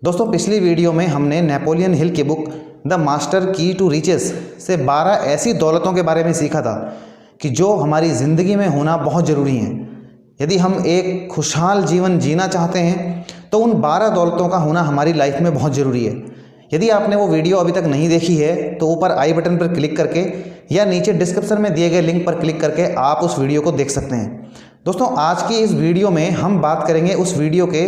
दोस्तों, पिछली वीडियो में हमने नेपोलियन हिल की बुक द मास्टर की टू रिचेस से 12 ऐसी दौलतों के बारे में सीखा था कि जो हमारी ज़िंदगी में होना बहुत ज़रूरी हैं। यदि हम एक खुशहाल जीवन जीना चाहते हैं तो उन 12 दौलतों का होना हमारी लाइफ में बहुत ज़रूरी है। यदि आपने वो वीडियो अभी तक नहीं देखी है तो ऊपर आई बटन पर क्लिक करके या नीचे डिस्क्रिप्शन में दिए गए लिंक पर क्लिक करके आप उस वीडियो को देख सकते हैं। दोस्तों, आज की इस वीडियो में हम बात करेंगे उस वीडियो के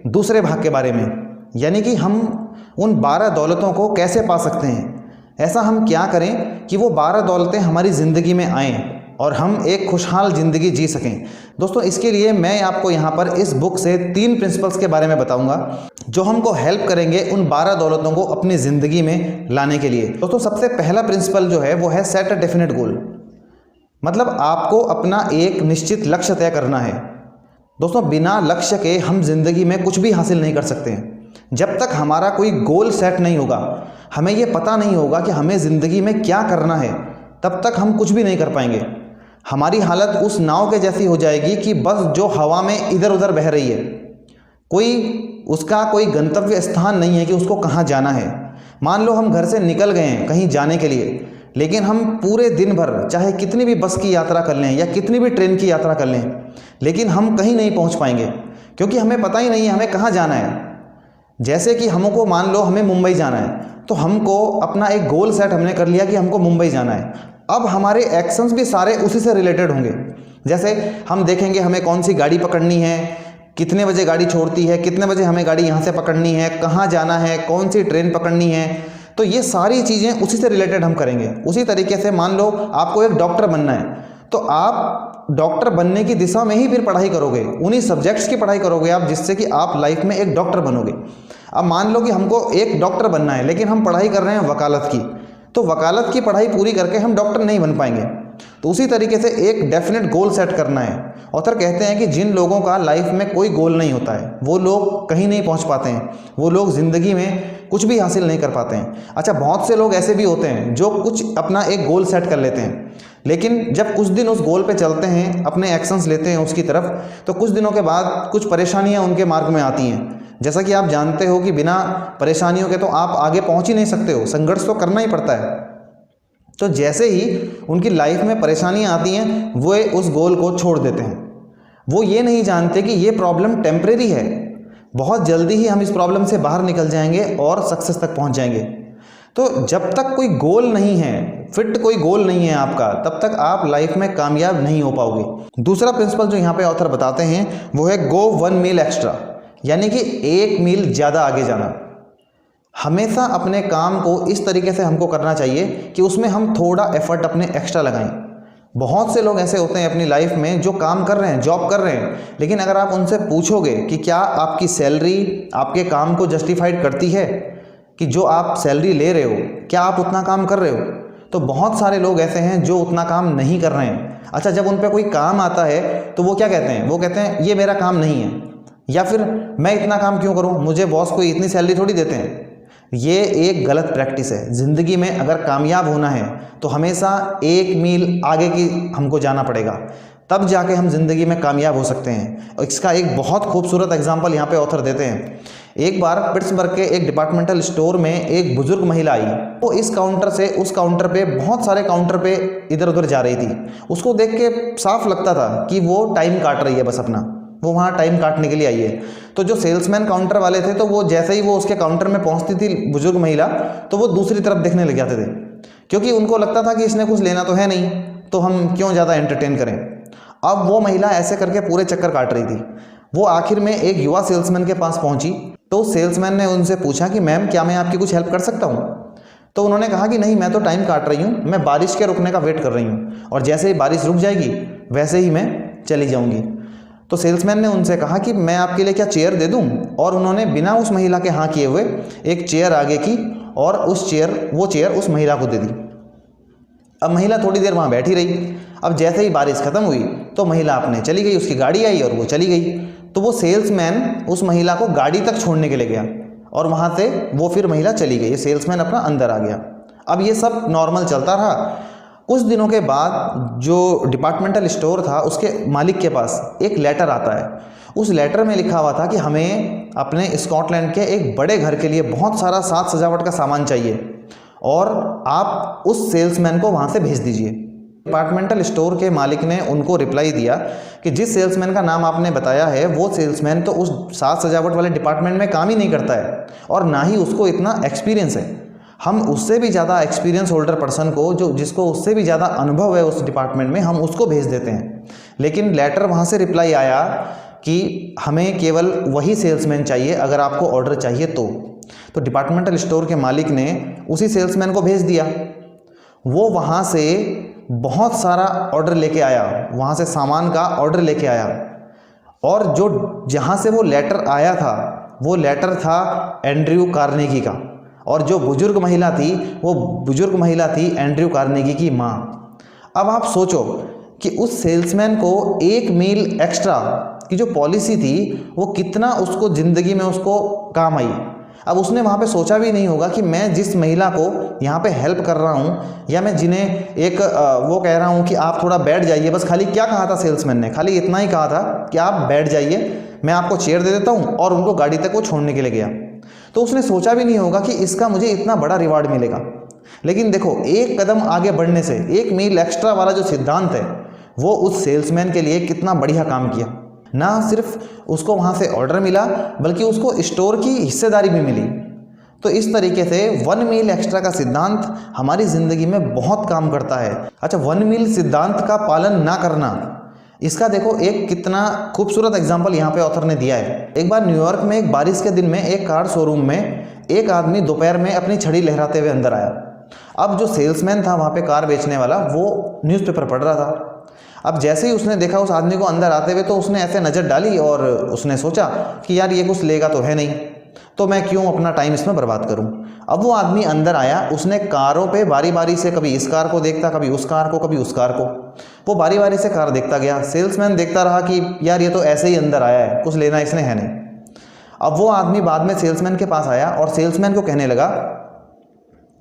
दूसरे भाग के बारे में, यानी कि हम उन 12 दौलतों को कैसे पा सकते हैं। ऐसा हम क्या करें कि वो 12 दौलतें हमारी ज़िंदगी में आएँ और हम एक खुशहाल ज़िंदगी जी सकें। दोस्तों, इसके लिए मैं आपको यहाँ पर इस बुक से 3 प्रिंसिपल्स के बारे में बताऊँगा जो हमको हेल्प करेंगे उन 12 दौलतों को अपनी ज़िंदगी में लाने के लिए। दोस्तों, सबसे पहला प्रिंसिपल जो है वो है सेट अ डेफिनेट गोल। मतलब आपको अपना एक निश्चित लक्ष्य तय करना है। दोस्तों, बिना लक्ष्य के हम ज़िंदगी में कुछ भी हासिल नहीं कर सकते हैं। जब तक हमारा कोई गोल सेट नहीं होगा, हमें ये पता नहीं होगा कि हमें ज़िंदगी में क्या करना है, तब तक हम कुछ भी नहीं कर पाएंगे। हमारी हालत उस नाव के जैसी हो जाएगी कि बस जो हवा में इधर उधर बह रही है, उसका कोई गंतव्य स्थान नहीं है कि उसको कहाँ जाना है। मान लो हम घर से निकल गए हैं कहीं जाने के लिए, लेकिन हम पूरे दिन भर चाहे कितनी भी बस की यात्रा कर लें या कितनी भी ट्रेन की यात्रा कर लें, लेकिन हम कहीं नहीं पहुँच पाएंगे क्योंकि हमें पता ही नहीं है हमें कहाँ जाना है। जैसे कि हमको मान लो हमें मुंबई जाना है, तो हमको अपना एक गोल सेट हमने कर लिया कि हमको मुंबई जाना है। अब हमारे एक्शंस भी सारे उसी से रिलेटेड होंगे। जैसे हम देखेंगे हमें कौन सी गाड़ी पकड़नी है, कितने बजे गाड़ी छोड़ती है, कितने बजे हमें गाड़ी यहाँ से पकड़नी है, कहाँ जाना है, कौन सी ट्रेन पकड़नी है। तो ये सारी चीज़ें उसी से रिलेटेड हम करेंगे। उसी तरीके से मान लो आपको एक डॉक्टर बनना है, तो आप डॉक्टर बनने की दिशा में ही फिर पढ़ाई करोगे, उन्हीं सब्जेक्ट्स की पढ़ाई करोगे आप, जिससे कि आप लाइफ में एक डॉक्टर बनोगे। अब मान लो कि हमको एक डॉक्टर बनना है, लेकिन हम पढ़ाई कर रहे हैं वकालत की, तो वकालत की पढ़ाई पूरी करके हम डॉक्टर नहीं बन पाएंगे। तो उसी तरीके से एक डेफिनेट गोल सेट करना है। ऑथर कहते हैं कि जिन लोगों का लाइफ में कोई गोल नहीं होता है, वो लोग कहीं नहीं पहुंच पाते हैं, वो लोग ज़िंदगी में कुछ भी हासिल नहीं कर पाते हैं। अच्छा, बहुत से लोग ऐसे भी होते हैं जो कुछ अपना एक गोल सेट कर लेते हैं, लेकिन जब कुछ दिन उस गोल पे चलते हैं, अपने एक्शंस लेते हैं उसकी तरफ, तो कुछ दिनों के बाद कुछ परेशानियां उनके मार्ग में आती हैं। जैसा कि आप जानते हो कि बिना परेशानियों के तो आप आगे पहुंच ही नहीं सकते हो, संघर्ष तो करना ही पड़ता है। तो जैसे ही उनकी लाइफ में परेशानियां आती हैं, वो उस गोल को छोड़ देते हैं। वो ये नहीं जानते कि ये प्रॉब्लम टेम्परेरी है, बहुत जल्दी ही हम इस प्रॉब्लम से बाहर निकल जाएंगे और सक्सेस तक पहुंच जाएंगे। तो जब तक कोई गोल नहीं है, फिट कोई गोल नहीं है आपका, तब तक आप लाइफ में कामयाब नहीं हो पाओगे। दूसरा प्रिंसिपल जो यहाँ पे ऑथर बताते हैं वो है गो 1 मील एक्स्ट्रा, यानी कि 1 मील ज़्यादा आगे जाना। हमेशा अपने काम को इस तरीके से हमको करना चाहिए कि उसमें हम थोड़ा एफर्ट अपने एक्स्ट्रा लगाएं। बहुत से लोग ऐसे होते हैं अपनी लाइफ में जो काम कर रहे हैं, जॉब कर रहे हैं, लेकिन अगर आप उनसे पूछोगे कि क्या आपकी सैलरी आपके काम को जस्टिफाइड करती है, कि जो आप सैलरी ले रहे हो क्या आप उतना काम कर रहे हो, तो बहुत सारे लोग ऐसे हैं जो उतना काम नहीं कर रहे हैं। अच्छा, जब उन पर कोई काम आता है तो वो क्या कहते हैं, वो कहते हैं ये मेरा काम नहीं है, या फिर मैं इतना काम क्यों करूं, मुझे बॉस कोई इतनी सैलरी थोड़ी देते हैं। ये एक गलत प्रैक्टिस है। ज़िंदगी में अगर कामयाब होना है तो हमेशा 1 मील आगे की हमको जाना पड़ेगा, तब जाके हम ज़िंदगी में कामयाब हो सकते हैं। और इसका एक बहुत खूबसूरत एग्जाम्पल यहाँ पे ऑथर देते हैं। एक बार पिट्सबर्ग के एक डिपार्टमेंटल स्टोर में एक बुजुर्ग महिला आई। वो इस काउंटर से उस काउंटर पे, बहुत सारे काउंटर पे इधर उधर जा रही थी। उसको देख के साफ लगता था कि वो टाइम काट रही है, बस अपना वो वहाँ टाइम काटने के लिए आई है। तो जो सेल्समैन काउंटर वाले थे, तो वो जैसे ही वो उसके काउंटर में पहुँचती थी बुजुर्ग महिला, तो वो दूसरी तरफ देखने लग जाते थे, क्योंकि उनको लगता था कि इसने कुछ लेना तो है नहीं, तो हम क्यों ज़्यादा एंटरटेन करें। अब वो महिला ऐसे करके पूरे चक्कर काट रही थी। वो आखिर में एक युवा सेल्समैन के पास पहुंची, तो सेल्समैन ने उनसे पूछा कि मैम, क्या मैं आपकी कुछ हेल्प कर सकता हूं? तो उन्होंने कहा कि नहीं, मैं तो टाइम काट रही हूं, मैं बारिश के रुकने का वेट कर रही हूं, और जैसे ही बारिश रुक जाएगी वैसे ही मैं चली जाऊंगी। तो सेल्समैन ने उनसे कहा कि मैं आपके लिए क्या चेयर दे दूं? और उन्होंने बिना उस महिला के हाँ किए हुए एक चेयर आगे की और वो चेयर उस महिला को दे दी। अब महिला थोड़ी देर वहाँ बैठी रही। अब जैसे ही बारिश खत्म हुई तो महिला अपने चली गई, उसकी गाड़ी आई और वो चली गई। तो वो सेल्समैन उस महिला को गाड़ी तक छोड़ने के लिए गया और वहाँ से वो फिर महिला चली गई। सेल्समैन अपना अंदर आ गया। अब ये सब नॉर्मल चलता रहा। कुछ दिनों के बाद जो डिपार्टमेंटल स्टोर था उसके मालिक के पास एक लेटर आता है, उस लेटर में लिखा हुआ था कि हमें अपने स्कॉटलैंड के एक बड़े घर के लिए बहुत सारा साज सजावट का सामान चाहिए और आप उस सेल्समैन को वहाँ से भेज दीजिए। डिपार्टमेंटल स्टोर के मालिक ने उनको रिप्लाई दिया कि जिस सेल्समैन का नाम आपने बताया है वो सेल्समैन तो उस साज सजावट वाले डिपार्टमेंट में काम ही नहीं करता है और ना ही उसको इतना एक्सपीरियंस है। हम उससे भी ज़्यादा एक्सपीरियंस होल्डर पर्सन को, जो जिसको उससे भी ज़्यादा अनुभव है उस डिपार्टमेंट में, हम उसको भेज देते हैं। लेकिन लेटर वहाँ से रिप्लाई आया कि हमें केवल वही सेल्समैन चाहिए अगर आपको ऑर्डर चाहिए तो डिपार्टमेंटल स्टोर के मालिक ने उसी सेल्समैन को भेज दिया। वो वहाँ से बहुत सारा ऑर्डर लेके आया, वहाँ से सामान का ऑर्डर लेके आया और जो जहाँ से वो लेटर आया था वो लेटर था एंड्रयू कार्नेगी का और जो बुजुर्ग महिला थी वो बुजुर्ग महिला थी एंड्रयू कार्नेगी की माँ। अब आप सोचो कि उस सेल्समैन को 1 मील एक्स्ट्रा की जो पॉलिसी थी वो कितना उसको ज़िंदगी में उसको काम आई। अब उसने वहाँ पे सोचा भी नहीं होगा कि मैं जिस महिला को यहाँ पे हेल्प कर रहा हूँ या मैं जिन्हें एक वो कह रहा हूँ कि आप थोड़ा बैठ जाइए, बस खाली क्या कहा था सेल्समैन ने, खाली इतना ही कहा था कि आप बैठ जाइए, मैं आपको चेयर दे देता हूँ और उनको गाड़ी तक वो छोड़ने के लिए गया। तो उसने सोचा भी नहीं होगा कि इसका मुझे इतना बड़ा रिवार्ड मिलेगा। लेकिन देखो, एक कदम आगे बढ़ने से 1 मील एक्स्ट्रा वाला जो सिद्धांत है वो उस सेल्समैन के लिए कितना बढ़िया काम किया। ना सिर्फ उसको वहाँ से ऑर्डर मिला बल्कि उसको स्टोर की हिस्सेदारी भी मिली। तो इस तरीके से 1 मील एक्स्ट्रा का सिद्धांत हमारी ज़िंदगी में बहुत काम करता है। अच्छा, 1 मील सिद्धांत का पालन ना करना, इसका देखो एक कितना खूबसूरत एग्जाम्पल यहाँ पे ऑथर ने दिया है। एक बार न्यूयॉर्क में एक बारिश के दिन में एक कार शोरूम में एक आदमी दोपहर में अपनी छड़ी लहराते हुए अंदर आया। अब जो सेल्समैन था वहाँ पे कार बेचने वाला, वो न्यूज़पेपर पढ़ रहा था। अब जैसे ही उसने देखा उस आदमी को अंदर आते हुए तो उसने ऐसे नज़र डाली और उसने सोचा कि यार ये कुछ लेगा तो है नहीं, तो मैं क्यों अपना टाइम इसमें बर्बाद करूं। अब वो आदमी अंदर आया, उसने कारों पे बारी बारी से कभी इस कार को देखता, कभी उस कार को, कभी उस कार को, वो बारी बारी से कार देखता गया। सेल्समैन देखता रहा कि यार ये तो ऐसे ही अंदर आया है, कुछ लेना इसने है नहीं। अब वो आदमी बाद में सेल्समैन के पास आया और सेल्समैन को कहने लगा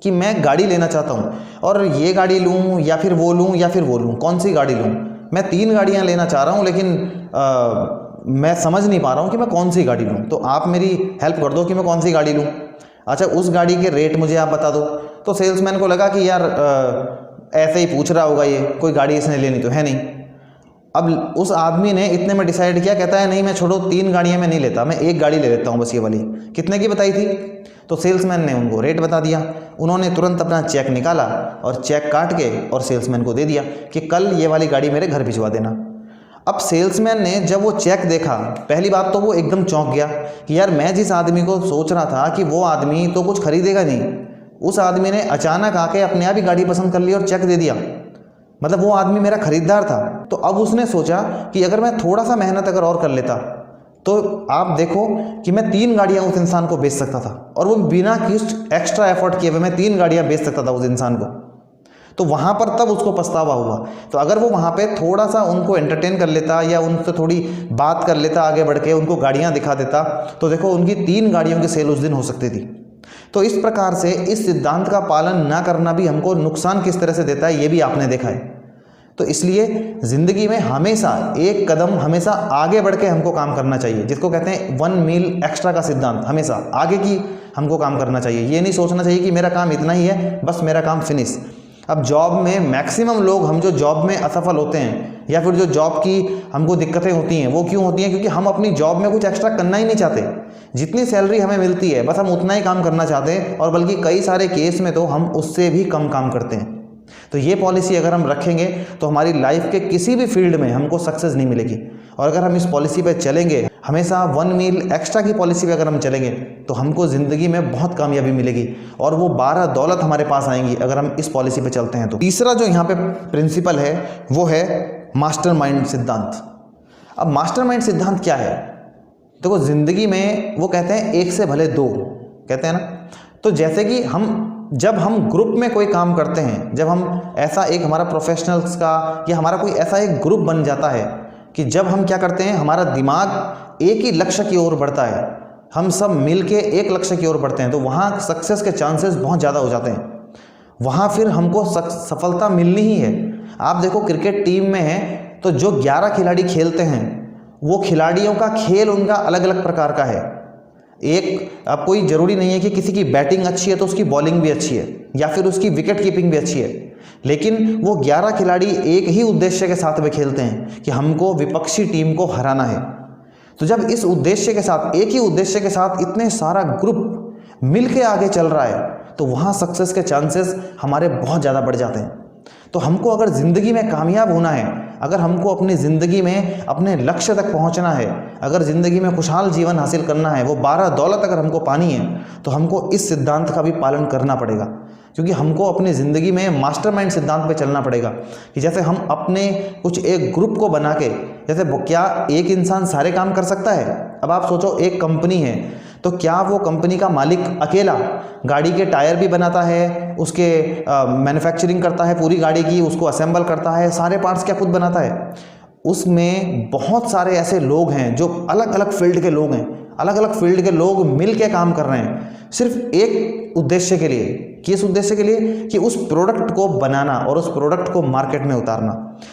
कि मैं गाड़ी लेना चाहता हूँ और ये गाड़ी लूँ या फिर वो लूँ या फिर वो लूँ, कौन सी गाड़ी लूँ। मैं 3 गाड़ियाँ लेना चाह रहा हूँ लेकिन मैं समझ नहीं पा रहा हूँ कि मैं कौन सी गाड़ी लूँ, तो आप मेरी हेल्प कर दो कि मैं कौन सी गाड़ी लूँ। अच्छा, उस गाड़ी के रेट मुझे आप बता दो। तो सेल्समैन को लगा कि यार ऐसे ही पूछ रहा होगा, ये कोई गाड़ी इसने लेनी तो है नहीं। अब उस आदमी ने इतने में डिसाइड किया, कहता है नहीं मैं छोड़ो, 3 गाड़ियाँ मैं नहीं लेता, मैं 1 गाड़ी ले लेता हूँ बस ये वाली। कितने की बताई थी? तो सेल्समैन ने उनको रेट बता दिया। उन्होंने तुरंत अपना चेक निकाला और चेक काट के और सेल्समैन को दे दिया कि कल ये वाली गाड़ी मेरे घर भिजवा देना। अब सेल्समैन ने जब वो चेक देखा, पहली बात तो वो एकदम चौंक गया कि यार मैं जिस आदमी को सोच रहा था कि वो आदमी तो कुछ खरीदेगा नहीं, उस आदमी ने अचानक आके अपने आप ही गाड़ी पसंद कर ली और चेक दे दिया। मतलब वो आदमी मेरा खरीदार था। तो अब उसने सोचा कि अगर मैं थोड़ा सा मेहनत अगर और कर लेता तो आप देखो कि मैं 3 गाड़ियाँ उस इंसान को बेच सकता था और वो बिना किसी एक्स्ट्रा एफर्ट किए हुए मैं 3 गाड़ियाँ बेच सकता था उस इंसान को। तो वहाँ पर तब उसको पछतावा हुआ। तो अगर वो वहाँ पे थोड़ा सा उनको एंटरटेन कर लेता या उनसे थोड़ी बात कर लेता, आगे बढ़ के उनको गाड़ियाँ दिखा देता, तो देखो उनकी 3 गाड़ियों की सेल उस दिन हो सकती थी। तो इस प्रकार से इस सिद्धांत का पालन ना करना भी हमको नुकसान किस तरह से देता है ये भी आपने देखा है। तो इसलिए ज़िंदगी में हमेशा एक कदम हमेशा आगे बढ़ के हमको काम करना चाहिए, जिसको कहते हैं 1 मील एक्स्ट्रा का सिद्धांत। हमेशा आगे की हमको काम करना चाहिए। ये नहीं सोचना चाहिए कि मेरा काम इतना ही है, बस मेरा काम फिनिश। अब जॉब में मैक्सिमम लोग, हम जो जॉब में असफल होते हैं या फिर जो जॉब की हमको दिक्कतें होती हैं, वो क्यों होती हैं? क्योंकि हम अपनी जॉब में कुछ एक्स्ट्रा करना ही नहीं चाहते। जितनी सैलरी हमें मिलती है बस हम उतना ही काम करना चाहते हैं, और बल्कि कई सारे केस में तो हम उससे भी कम काम करते हैं। तो ये पॉलिसी अगर हम रखेंगे तो हमारी लाइफ के किसी भी फील्ड में हमको सक्सेस नहीं मिलेगी। और अगर हम इस पॉलिसी पे चलेंगे, हमेशा 1 मील एक्स्ट्रा की पॉलिसी पे अगर हम चलेंगे, तो हमको ज़िंदगी में बहुत कामयाबी मिलेगी और वो 12 दौलत हमारे पास आएंगी अगर हम इस पॉलिसी पे चलते हैं। तो तीसरा जो यहाँ पे प्रिंसिपल है वो है मास्टरमाइंड सिद्धांत। अब मास्टरमाइंड सिद्धांत क्या है? देखो, ज़िंदगी में वो कहते हैं 1 से भले 2, कहते हैं ना। तो जैसे कि जब हम ग्रुप में कोई काम करते हैं, जब हम ऐसा एक हमारा प्रोफेशनल्स का या हमारा कोई ऐसा एक ग्रुप बन जाता है कि जब हम क्या करते हैं, हमारा दिमाग एक ही लक्ष्य की ओर बढ़ता है, हम सब मिलके एक लक्ष्य की ओर बढ़ते हैं, तो वहाँ सक्सेस के चांसेस बहुत ज़्यादा हो जाते हैं। वहाँ फिर हमको सफलता मिलनी ही है। आप देखो, क्रिकेट टीम में है तो जो 11 खिलाड़ी खेलते हैं वो खिलाड़ियों का खेल उनका अलग अलग प्रकार का है। एक, अब कोई ज़रूरी नहीं है कि किसी की बैटिंग अच्छी है तो उसकी बॉलिंग भी अच्छी है या फिर उसकी विकेट कीपिंग भी अच्छी है, लेकिन वो 11 खिलाड़ी एक ही उद्देश्य के साथ में खेलते हैं कि हमको विपक्षी टीम को हराना है। तो जब इस उद्देश्य के साथ, एक ही उद्देश्य के साथ इतने सारा ग्रुप मिल के आगे चल रहा है तो वहाँ सक्सेस के चांसेस हमारे बहुत ज़्यादा बढ़ जाते हैं। तो हमको अगर ज़िंदगी में कामयाब होना है, अगर हमको अपनी ज़िंदगी में अपने लक्ष्य तक पहुंचना है, अगर ज़िंदगी में खुशहाल जीवन हासिल करना है, वो 12 दौलत अगर हमको पानी है, तो हमको इस सिद्धांत का भी पालन करना पड़ेगा। क्योंकि हमको अपनी ज़िंदगी में मास्टरमाइंड सिद्धांत पे चलना पड़ेगा कि जैसे हम अपने कुछ एक ग्रुप को बना के, जैसे क्या एक इंसान सारे काम कर सकता है? अब आप सोचो, एक कंपनी है तो क्या वो कंपनी का मालिक अकेला गाड़ी के टायर भी बनाता है, उसके मैन्युफैक्चरिंग करता है पूरी गाड़ी की, उसको असेंबल करता है, सारे पार्ट्स क्या खुद बनाता है? उसमें बहुत सारे ऐसे लोग हैं जो अलग अलग फील्ड के लोग हैं, अलग अलग फील्ड के लोग मिल के काम कर रहे हैं सिर्फ एक उद्देश्य के लिए, कि इस उद्देश्य के लिए कि उस प्रोडक्ट को बनाना और उस प्रोडक्ट को मार्केट में उतारना।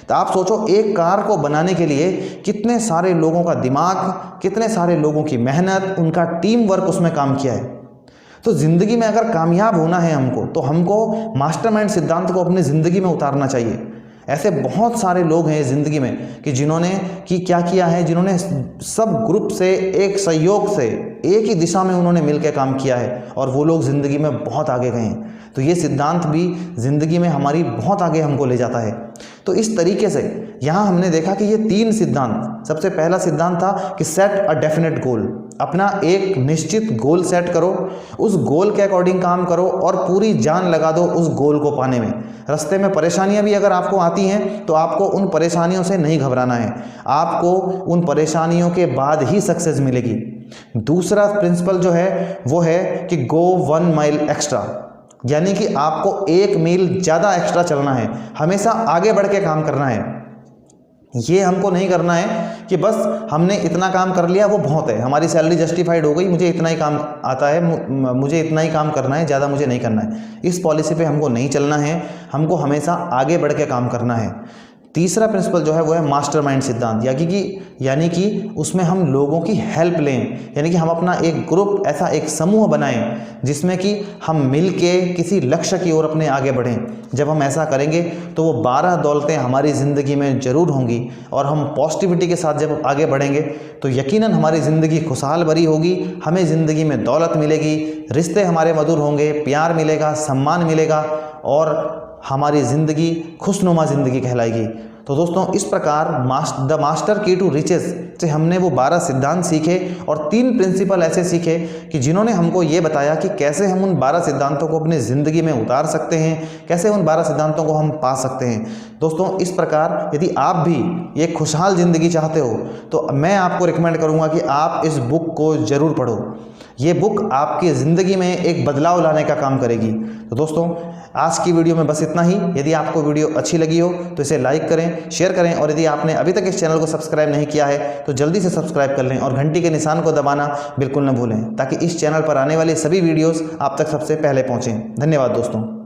तो आप सोचो, एक कार को बनाने के लिए कितने सारे लोगों का दिमाग, कितने सारे लोगों की मेहनत, उनका टीम वर्क उसमें काम किया है। तो ज़िंदगी में अगर कामयाब होना है हमको, तो हमको मास्टरमाइंड सिद्धांत को अपनी ज़िंदगी में उतारना चाहिए। ऐसे बहुत सारे लोग हैं ज़िंदगी में कि जिन्होंने क्या किया है, जिन्होंने सब ग्रुप से एक सहयोग से एक ही दिशा में उन्होंने मिलकर काम किया है और वो लोग ज़िंदगी में बहुत आगे गए हैं। तो ये सिद्धांत भी ज़िंदगी में हमारी बहुत आगे हमको ले जाता है। तो इस तरीके से यहाँ हमने देखा कि ये 3 सिद्धांत, सबसे पहला सिद्धांत था कि सेट अ डेफिनेट गोल, अपना एक निश्चित गोल सेट करो, उस गोल के अकॉर्डिंग काम करो और पूरी जान लगा दो उस गोल को पाने में। रास्ते में परेशानियां भी अगर आपको आती हैं तो आपको उन परेशानियों से नहीं घबराना है, आपको उन परेशानियों के बाद ही सक्सेस मिलेगी। दूसरा प्रिंसिपल जो है वो है कि गो 1 माइल एक्स्ट्रा, यानी कि आपको 1 मील ज़्यादा एक्स्ट्रा चलना है, हमेशा आगे बढ़ के काम करना है। ये हमको नहीं करना है कि बस हमने इतना काम कर लिया वो बहुत है, हमारी सैलरी जस्टिफाइड हो गई, मुझे इतना ही काम आता है, मुझे इतना ही काम करना है, ज़्यादा मुझे नहीं करना है। इस पॉलिसी पे हमको नहीं चलना है, हमको हमेशा आगे बढ़ के काम करना है। तीसरा प्रिंसिपल जो है वो है मास्टरमाइंड सिद्धांत, यानी कि उसमें हम लोगों की हेल्प लें, यानी कि हम अपना एक ग्रुप, ऐसा एक समूह बनाएं जिसमें कि हम मिल के किसी लक्ष्य की ओर अपने आगे बढ़ें। जब हम ऐसा करेंगे तो वो 12 दौलतें हमारी ज़िंदगी में ज़रूर होंगी और हम पॉजिटिविटी के साथ जब आगे बढ़ेंगे तो यकीनन हमारी ज़िंदगी खुशहाल भरी होगी, हमें ज़िंदगी में दौलत मिलेगी, रिश्ते हमारे मधुर होंगे, प्यार मिलेगा, सम्मान मिलेगा और हमारी ज़िंदगी खुशनुमा ज़िंदगी कहलाएगी। तो दोस्तों, इस प्रकार द मास्टर की टू रिचेस से हमने वो 12 सिद्धांत सीखे और 3 प्रिंसिपल ऐसे सीखे कि जिन्होंने हमको ये बताया कि कैसे हम उन 12 सिद्धांतों को अपनी ज़िंदगी में उतार सकते हैं, कैसे उन 12 सिद्धांतों को हम पा सकते हैं। दोस्तों, इस प्रकार यदि आप भी एक खुशहाल ज़िंदगी चाहते हो तो मैं आपको रिकमेंड करूँगा कि आप इस बुक को ज़रूर पढ़ो। ये बुक आपकी ज़िंदगी में एक बदलाव लाने का काम करेगी। तो दोस्तों, आज की वीडियो में बस इतना ही। यदि आपको वीडियो अच्छी लगी हो तो इसे लाइक करें, शेयर करें और यदि आपने अभी तक इस चैनल को सब्सक्राइब नहीं किया है तो जल्दी से सब्सक्राइब कर लें और घंटी के निशान को दबाना बिल्कुल न भूलें, ताकि इस चैनल पर आने वाली सभी वीडियोस आप तक सबसे पहले पहुँचें। धन्यवाद दोस्तों।